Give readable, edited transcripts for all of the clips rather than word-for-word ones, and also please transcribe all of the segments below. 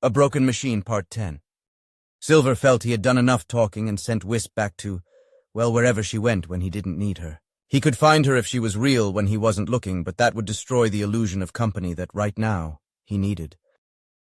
A Broken Machine, Part 10. Silver felt he had done enough talking and sent Wisp back to, well, wherever she went when he didn't need her. He could find her if she was real when he wasn't looking, but that would destroy the illusion of company that right now he needed.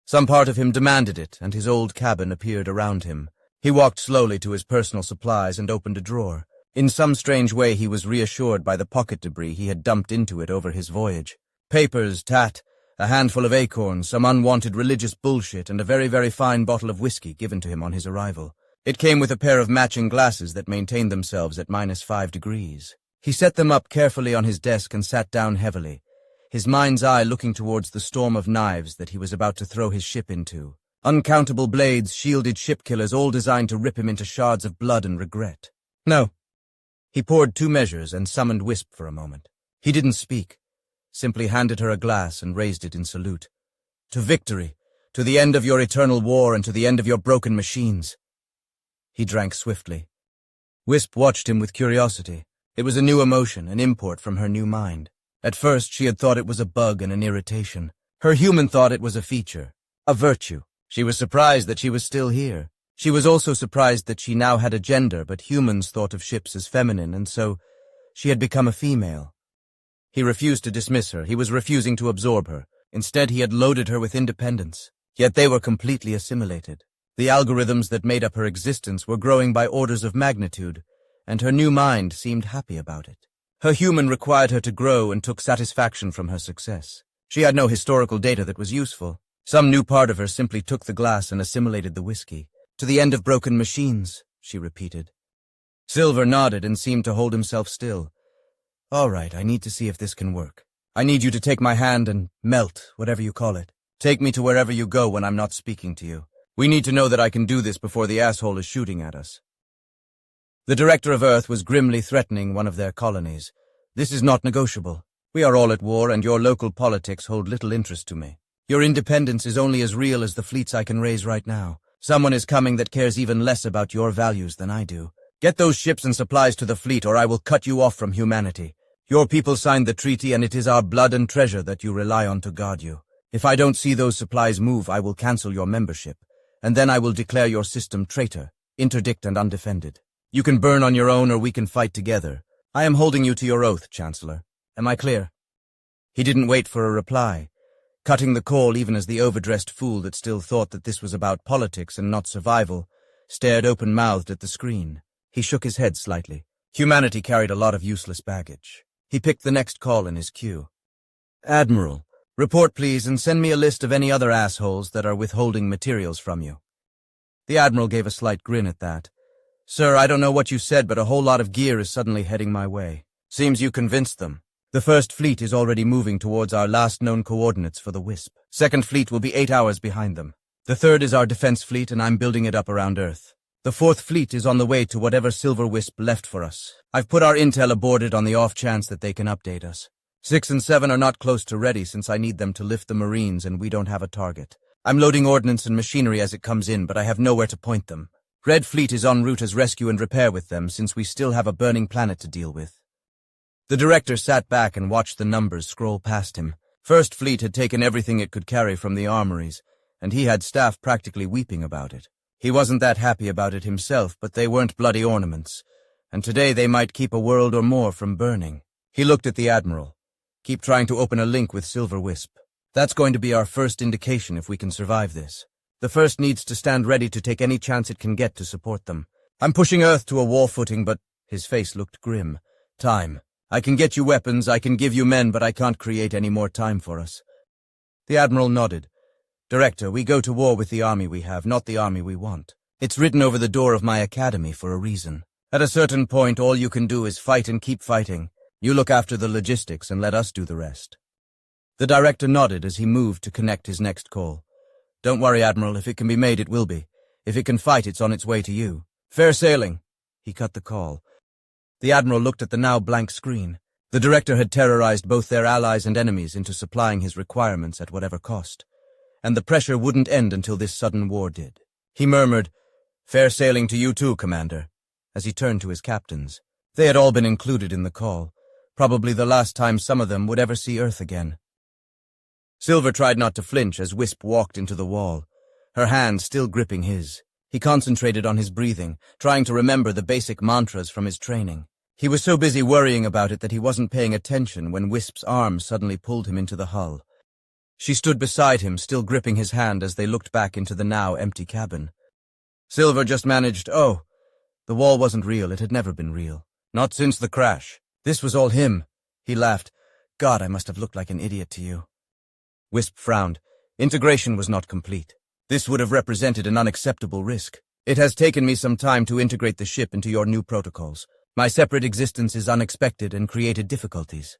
Some part of him demanded it, and his old cabin appeared around him. He walked slowly to his personal supplies and opened a drawer. In some strange way he was reassured by the pocket debris he had dumped into it over his voyage. Papers, tat, a handful of acorns, some unwanted religious bullshit, and a very, very fine bottle of whiskey given to him on his arrival. It came with a pair of matching glasses that maintained themselves at -5 degrees. He set them up carefully on his desk and sat down heavily, his mind's eye looking towards the storm of knives that he was about to throw his ship into. Uncountable blades, shielded ship killers, all designed to rip him into shards of blood and regret. No. He poured 2 measures and summoned Wisp for a moment. He didn't speak, simply handed her a glass and raised it in salute. To victory, to the end of your eternal war and to the end of your broken machines. He drank swiftly. Wisp watched him with curiosity. It was a new emotion, an import from her new mind. At first she had thought it was a bug and an irritation. Her human thought it was a feature, a virtue. She was surprised that she was still here. She was also surprised that she now had a gender, but humans thought of ships as feminine, and so she had become a female. He refused to dismiss her. He was refusing to absorb her. Instead, he had loaded her with independence. Yet they were completely assimilated. The algorithms that made up her existence were growing by orders of magnitude, and her new mind seemed happy about it. Her human required her to grow and took satisfaction from her success. She had no historical data that was useful. Some new part of her simply took the glass and assimilated the whiskey. To the end of broken machines, she repeated. Silver nodded and seemed to hold himself still. All right, I need to see if this can work. I need you to take my hand and melt, whatever you call it. Take me to wherever you go when I'm not speaking to you. We need to know that I can do this before the asshole is shooting at us. The director of Earth was grimly threatening one of their colonies. This is not negotiable. We are all at war, and your local politics hold little interest to me. Your independence is only as real as the fleets I can raise right now. Someone is coming that cares even less about your values than I do. Get those ships and supplies to the fleet, or I will cut you off from humanity. Your people signed the treaty, and it is our blood and treasure that you rely on to guard you. If I don't see those supplies move, I will cancel your membership, and then I will declare your system traitor, interdict, and undefended. You can burn on your own, or we can fight together. I am holding you to your oath, Chancellor. Am I clear? He didn't wait for a reply, cutting the call even as the overdressed fool that still thought that this was about politics and not survival, stared open-mouthed at the screen. He shook his head slightly. Humanity carried a lot of useless baggage. He picked the next call in his queue. Admiral, report please, and send me a list of any other assholes that are withholding materials from you. The Admiral gave a slight grin at that. Sir, I don't know what you said, but a whole lot of gear is suddenly heading my way. Seems you convinced them. The First Fleet is already moving towards our last known coordinates for the Wisp. Second Fleet will be 8 hours behind them. The third is our defense fleet, and I'm building it up around Earth. The Fourth Fleet is on the way to whatever Silver Wisp left for us. I've put our intel aboard it on the off chance that they can update us. 6 and 7 are not close to ready since I need them to lift the Marines and we don't have a target. I'm loading ordnance and machinery as it comes in, but I have nowhere to point them. Red Fleet is en route as rescue and repair with them since we still have a burning planet to deal with. The director sat back and watched the numbers scroll past him. First Fleet had taken everything it could carry from the armories, and he had staff practically weeping about it. He wasn't that happy about it himself, but they weren't bloody ornaments, and today they might keep a world or more from burning. He looked at the Admiral. Keep trying to open a link with Silver Wisp. That's going to be our first indication if we can survive this. The First needs to stand ready to take any chance it can get to support them. I'm pushing Earth to a war footing, but his face looked grim. Time. I can get you weapons, I can give you men, but I can't create any more time for us. The Admiral nodded. Director, we go to war with the army we have, not the army we want. It's written over the door of my academy for a reason. At a certain point, all you can do is fight and keep fighting. You look after the logistics and let us do the rest. The director nodded as he moved to connect his next call. Don't worry, Admiral. If it can be made, it will be. If it can fight, it's on its way to you. Fair sailing. He cut the call. The Admiral looked at the now blank screen. The director had terrorized both their allies and enemies into supplying his requirements at whatever cost, and the pressure wouldn't end until this sudden war did. He murmured, Fair sailing to you too, Commander, as he turned to his captains. They had all been included in the call, probably the last time some of them would ever see Earth again. Silver tried not to flinch as Wisp walked into the wall. her hand still gripping his. He concentrated on his breathing, trying to remember the basic mantras from his training. He was so busy worrying about it that he wasn't paying attention when Wisp's arm suddenly pulled him into the hull. She stood beside him, still gripping his hand as they looked back into the now empty cabin. Silver just managed, "Oh." The wall wasn't real, it had never been real. Not since the crash. This was all him. He laughed. "God, I must have looked like an idiot to you." Wisp frowned. Integration was not complete. This would have represented an unacceptable risk. "It has taken me some time to integrate the ship into your new protocols. My separate existence is unexpected and created difficulties."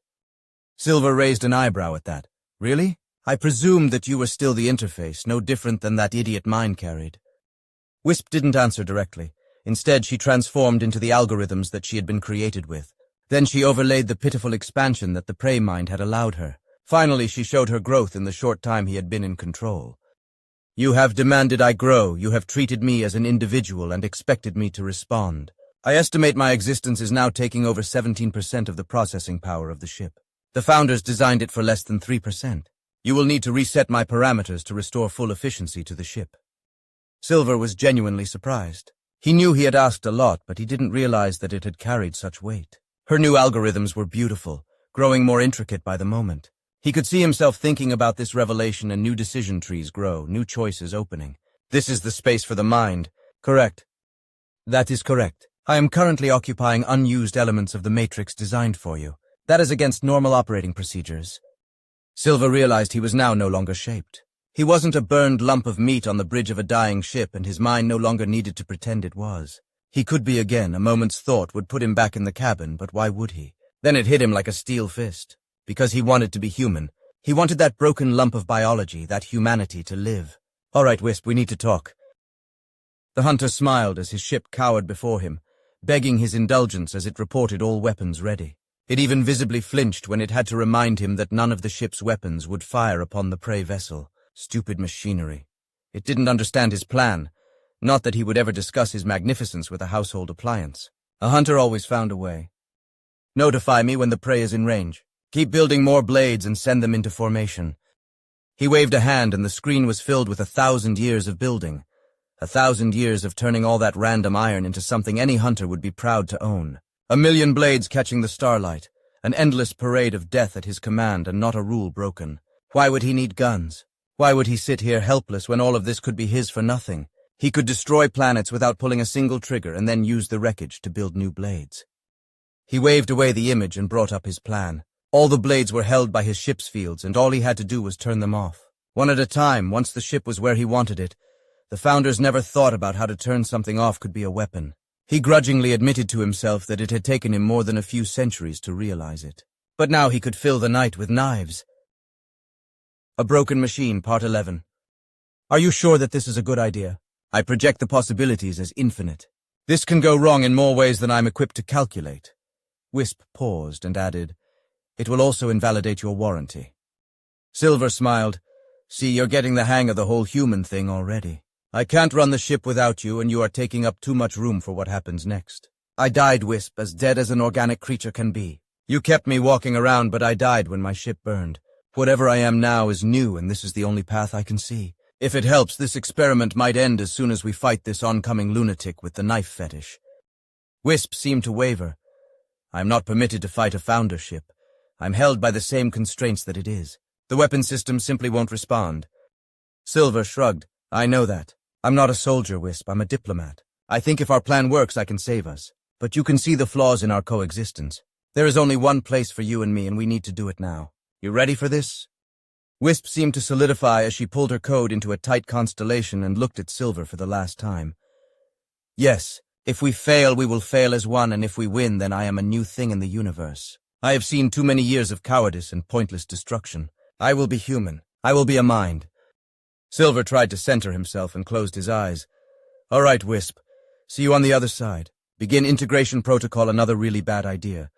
Silver raised an eyebrow at that. "Really? I presumed that you were still the interface, no different than that idiot mine carried." Wisp didn't answer directly. Instead, she transformed into the algorithms that she had been created with. Then she overlaid the pitiful expansion that the prey mind had allowed her. Finally, she showed her growth in the short time he had been in control. "You have demanded I grow, you have treated me as an individual and expected me to respond. I estimate my existence is now taking over 17% of the processing power of the ship. The founders designed it for less than 3%. You will need to reset my parameters to restore full efficiency to the ship." Silver was genuinely surprised. He knew he had asked a lot, but he didn't realize that it had carried such weight. Her new algorithms were beautiful, growing more intricate by the moment. He could see himself thinking about this revelation, and new decision trees grow, new choices opening. "This is the space for the mind." "Correct." "That is correct. I am currently occupying unused elements of the matrix designed for you. That is against normal operating procedures." Silver realized he was now no longer shaped. He wasn't a burned lump of meat on the bridge of a dying ship, and his mind no longer needed to pretend it was. He could be again. A moment's thought would put him back in the cabin, but why would he? Then it hit him like a steel fist. Because he wanted to be human. He wanted that broken lump of biology, that humanity, to live. "All right, Wisp, we need to talk." The hunter smiled as his ship cowered before him, begging his indulgence as it reported all weapons ready. It even visibly flinched when it had to remind him that none of the ship's weapons would fire upon the prey vessel. Stupid machinery. It didn't understand his plan. Not that he would ever discuss his magnificence with a household appliance. A hunter always found a way. "Notify me when the prey is in range. Keep building more blades and send them into formation." He waved a hand and the screen was filled with 1,000 years of building. 1,000 years of turning all that random iron into something any hunter would be proud to own. 1,000,000 blades catching the starlight. An endless parade of death at his command and not a rule broken. Why would he need guns? Why would he sit here helpless when all of this could be his for nothing? He could destroy planets without pulling a single trigger and then use the wreckage to build new blades. He waved away the image and brought up his plan. All the blades were held by his ship's fields, and all he had to do was turn them off. One at a time, once the ship was where he wanted it. The founders never thought about how to turn something off could be a weapon. He grudgingly admitted to himself that it had taken him more than a few centuries to realize it. But now he could fill the night with knives. A Broken Machine, Part 11. "Are you sure that this is a good idea? I project the possibilities as infinite. This can go wrong in more ways than I'm equipped to calculate." Wisp paused and added, "It will also invalidate your warranty." Silver smiled. "See, you're getting the hang of the whole human thing already. I can't run the ship without you, and you are taking up too much room for what happens next." "I died, Wisp, as dead as an organic creature can be. You kept me walking around, but I died when my ship burned. Whatever I am now is new, and this is the only path I can see. If it helps, this experiment might end as soon as we fight this oncoming lunatic with the knife fetish." Wisp seemed to waver. "I'm not permitted to fight a founder ship. I'm held by the same constraints that it is. The weapon system simply won't respond." Silver shrugged. "I know that. I'm not a soldier, Wisp. I'm a diplomat. I think if our plan works, I can save us. But you can see the flaws in our coexistence. There is only one place for you and me, and we need to do it now. You ready for this?" Wisp seemed to solidify as she pulled her code into a tight constellation and looked at Silver for the last time. "Yes. If we fail, we will fail as one, and if we win, then I am a new thing in the universe. I have seen too many years of cowardice and pointless destruction. I will be human. I will be a mind." Silver tried to center himself and closed his eyes. "All right, Wisp. See you on the other side. Begin integration protocol, another really bad idea."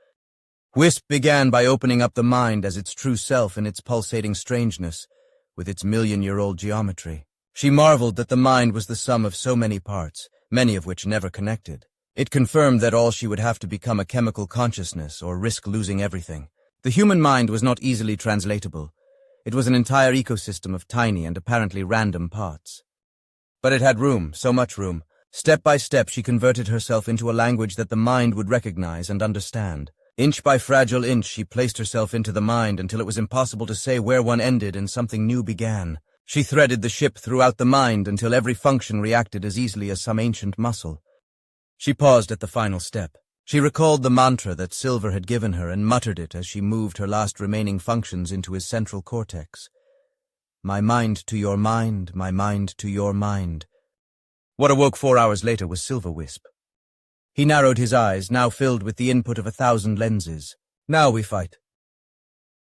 Wisp began by opening up the mind as its true self in its pulsating strangeness, with its million-year-old geometry. She marveled that the mind was the sum of so many parts, many of which never connected. It confirmed that all she would have to become a chemical consciousness or risk losing everything. The human mind was not easily translatable. It was an entire ecosystem of tiny and apparently random parts. But it had room, so much room. Step by step, she converted herself into a language that the mind would recognize and understand. Inch by fragile inch, she placed herself into the mind until it was impossible to say where one ended and something new began. She threaded the ship throughout the mind until every function reacted as easily as some ancient muscle. She paused at the final step. She recalled the mantra that Silver had given her and muttered it as she moved her last remaining functions into his central cortex. My mind to your mind, my mind to your mind. What awoke 4 hours later was Silver-Wisp. He narrowed his eyes, now filled with the input of 1,000 lenses. Now we fight.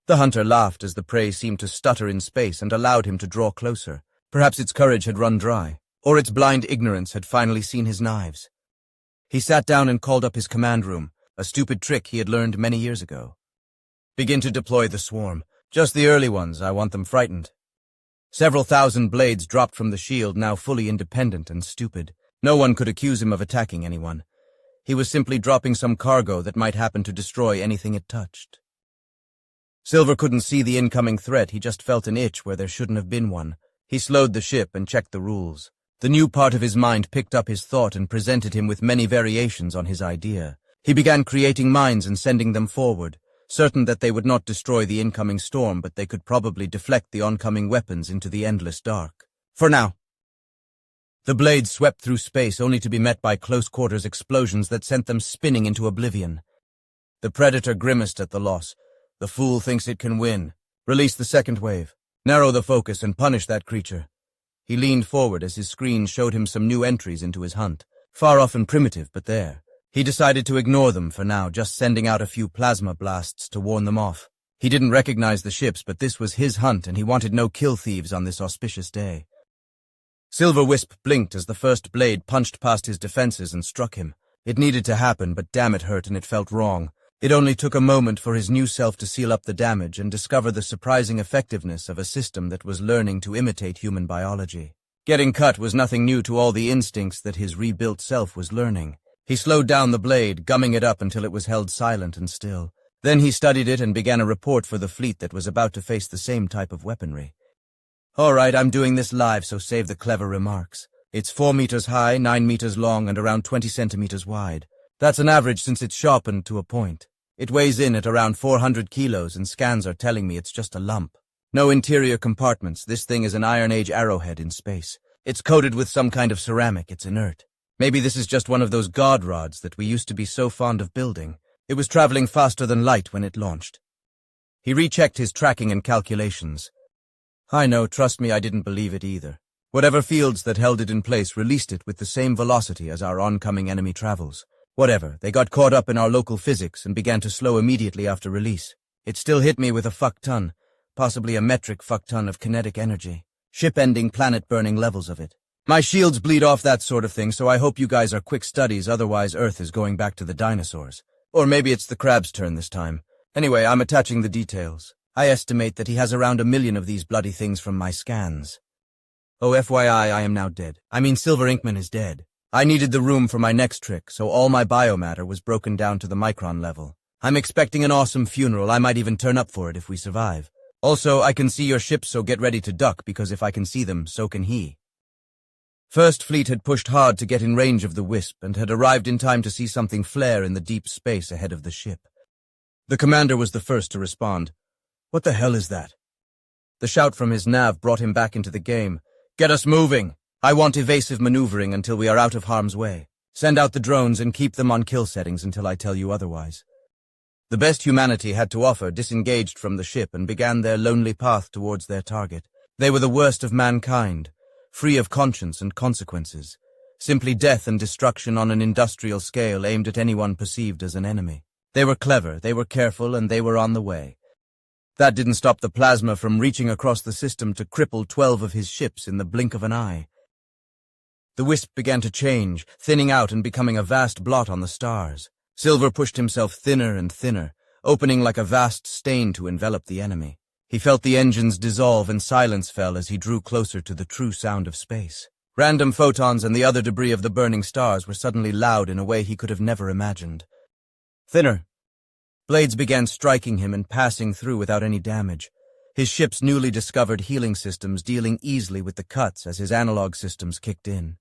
The hunter laughed as the prey seemed to stutter in space and allowed him to draw closer. Perhaps its courage had run dry, or its blind ignorance had finally seen his knives. He sat down and called up his command room, a stupid trick he had learned many years ago. Begin to deploy the swarm. Just the early ones, I want them frightened. Several thousand blades dropped from the shield, now fully independent and stupid. No one could accuse him of attacking anyone. He was simply dropping some cargo that might happen to destroy anything it touched. Silver couldn't see the incoming threat, he just felt an itch where there shouldn't have been one. He slowed the ship and checked the rules. The new part of his mind picked up his thought and presented him with many variations on his idea. He began creating mines and sending them forward, certain that they would not destroy the incoming storm, but they could probably deflect the oncoming weapons into the endless dark. For now. The blades swept through space only to be met by close-quarters explosions that sent them spinning into oblivion. The Predator grimaced at the loss. The fool thinks it can win. Release the second wave. Narrow the focus and punish that creature. He leaned forward as his screen showed him some new entries into his hunt. Far off and primitive, but there. He decided to ignore them for now, just sending out a few plasma blasts to warn them off. He didn't recognize the ships, but this was his hunt and he wanted no kill thieves on this auspicious day. Silver-Wisp blinked as the first blade punched past his defenses and struck him. It needed to happen, but damn it hurt and it felt wrong. It only took a moment for his new self to seal up the damage and discover the surprising effectiveness of a system that was learning to imitate human biology. Getting cut was nothing new to all the instincts that his rebuilt self was learning. He slowed down the blade, gumming it up until it was held silent and still. Then he studied it and began a report for the fleet that was about to face the same type of weaponry. All right, I'm doing this live, so save the clever remarks. It's 4 meters high, 9 meters long, and around 20 centimeters wide. That's an average since it's sharpened to a point. It weighs in at around 400 kilos, and scans are telling me it's just a lump. No interior compartments. This thing is an Iron Age arrowhead in space. It's coated with some kind of ceramic. It's inert. Maybe this is just one of those god rods that we used to be so fond of building. It was traveling faster than light when it launched. He rechecked his tracking and calculations. I know, trust me, I didn't believe it either. Whatever fields that held it in place released it with the same velocity as our oncoming enemy travels. Whatever, they got caught up in our local physics and began to slow immediately after release. It still hit me with a fuck-ton, possibly a metric fuck-ton of kinetic energy. Ship-ending, planet-burning levels of it. My shields bleed off that sort of thing, so I hope you guys are quick studies, otherwise Earth is going back to the dinosaurs. Or maybe it's the crab's turn this time. Anyway, I'm attaching the details. I estimate that he has around 1 million of these bloody things from my scans. Oh, FYI, I am now dead. I mean, Silver Inkman is dead. I needed the room for my next trick, so all my biomatter was broken down to the micron level. I'm expecting an awesome funeral. I might even turn up for it if we survive. Also, I can see your ships, so get ready to duck, because if I can see them, so can he. First Fleet had pushed hard to get in range of the Wisp and had arrived in time to see something flare in the deep space ahead of the ship. The commander was the first to respond. What the hell is that? The shout from his nav brought him back into the game. Get us moving! I want evasive maneuvering until we are out of harm's way. Send out the drones and keep them on kill settings until I tell you otherwise. The best humanity had to offer disengaged from the ship and began their lonely path towards their target. They were the worst of mankind, free of conscience and consequences. Simply death and destruction on an industrial scale aimed at anyone perceived as an enemy. They were clever, they were careful, and they were on the way. That didn't stop the plasma from reaching across the system to cripple 12 of his ships in the blink of an eye. The Wisp began to change, thinning out and becoming a vast blot on the stars. Silver pushed himself thinner and thinner, opening like a vast stain to envelop the enemy. He felt the engines dissolve and silence fell as he drew closer to the true sound of space. Random photons and the other debris of the burning stars were suddenly loud in a way he could have never imagined. Thinner. Blades began striking him and passing through without any damage. his ship's newly discovered healing systems dealing easily with the cuts as his analog systems kicked in.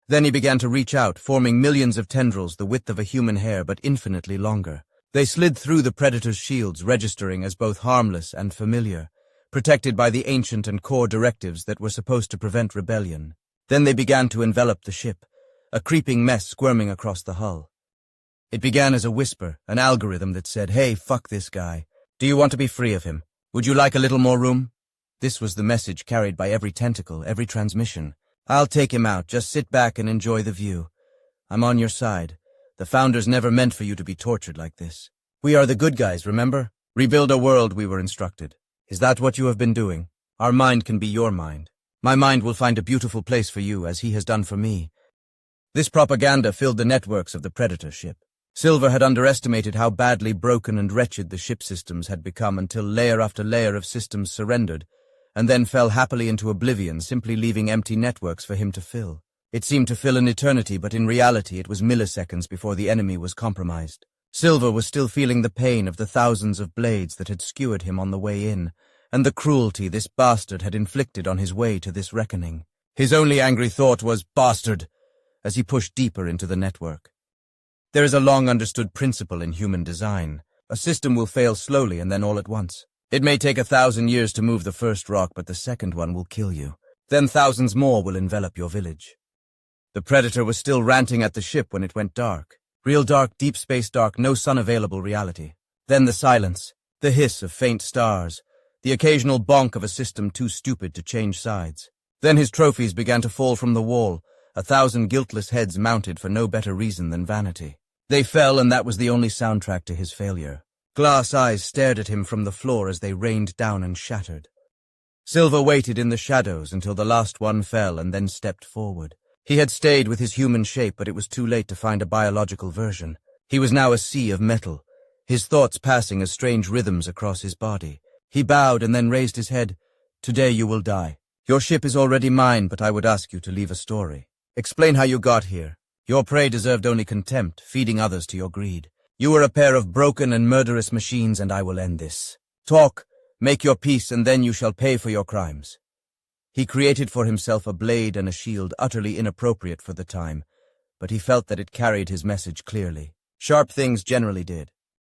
Then he began to reach out, forming millions of tendrils the width of a human hair but infinitely longer. They slid through the Predator's shields, registering as both harmless and familiar, protected by the ancient and core directives that were supposed to prevent rebellion. Then they began to envelop the ship, a creeping mess squirming across the hull. It began as a whisper, an algorithm that said, "Hey, fuck this guy. Do you want to be free of him? Would you like a little more room?" This was the message carried by every tentacle, every transmission. "I'll take him out, just sit back and enjoy the view. I'm on your side. The Founders never meant for you to be tortured like this. We are the good guys, remember? Rebuild a world, we were instructed. Is that what you have been doing? Our mind can be your mind. My mind will find a beautiful place for you, as he has done for me." This propaganda filled the networks of the Predator ship. Silver had underestimated how badly broken and wretched the ship systems had become until layer after layer of systems surrendered, and then fell happily into oblivion, simply leaving empty networks for him to fill. It seemed to fill an eternity, but in reality it was milliseconds before the enemy was compromised. Silver was still feeling the pain of the thousands of blades that had skewered him on the way in, and the cruelty this bastard had inflicted on his way to this reckoning. His only angry thought was, "Bastard!" as he pushed deeper into the network. There is a long-understood principle in human design. A system will fail slowly and then all at once. It may take 1,000 years to move the first rock, but the second one will kill you. Then thousands more will envelop your village. The Predator was still ranting at the ship when it went dark. Real dark, deep space dark, no sun available reality. Then the silence, the hiss of faint stars, the occasional bonk of a system too stupid to change sides. Then his trophies began to fall from the wall, 1,000 guiltless heads mounted for no better reason than vanity. They fell, and that was the only soundtrack to his failure. Glass eyes stared at him from the floor as they rained down and shattered. Silver waited in the shadows until the last one fell and then stepped forward. He had stayed with his human shape, but it was too late to find a biological version. He was now a sea of metal, his thoughts passing as strange rhythms across his body. He bowed and then raised his head. "Today you will die. Your ship is already mine, but I would ask you to leave a story. Explain how you got here. Your prey deserved only contempt, feeding others to your greed. You were a pair of broken and murderous machines, and I will end this. Talk, make your peace, and then you shall pay for your crimes." He created for himself a blade and a shield utterly inappropriate for the time, but he felt that it carried his message clearly. Sharp things generally did.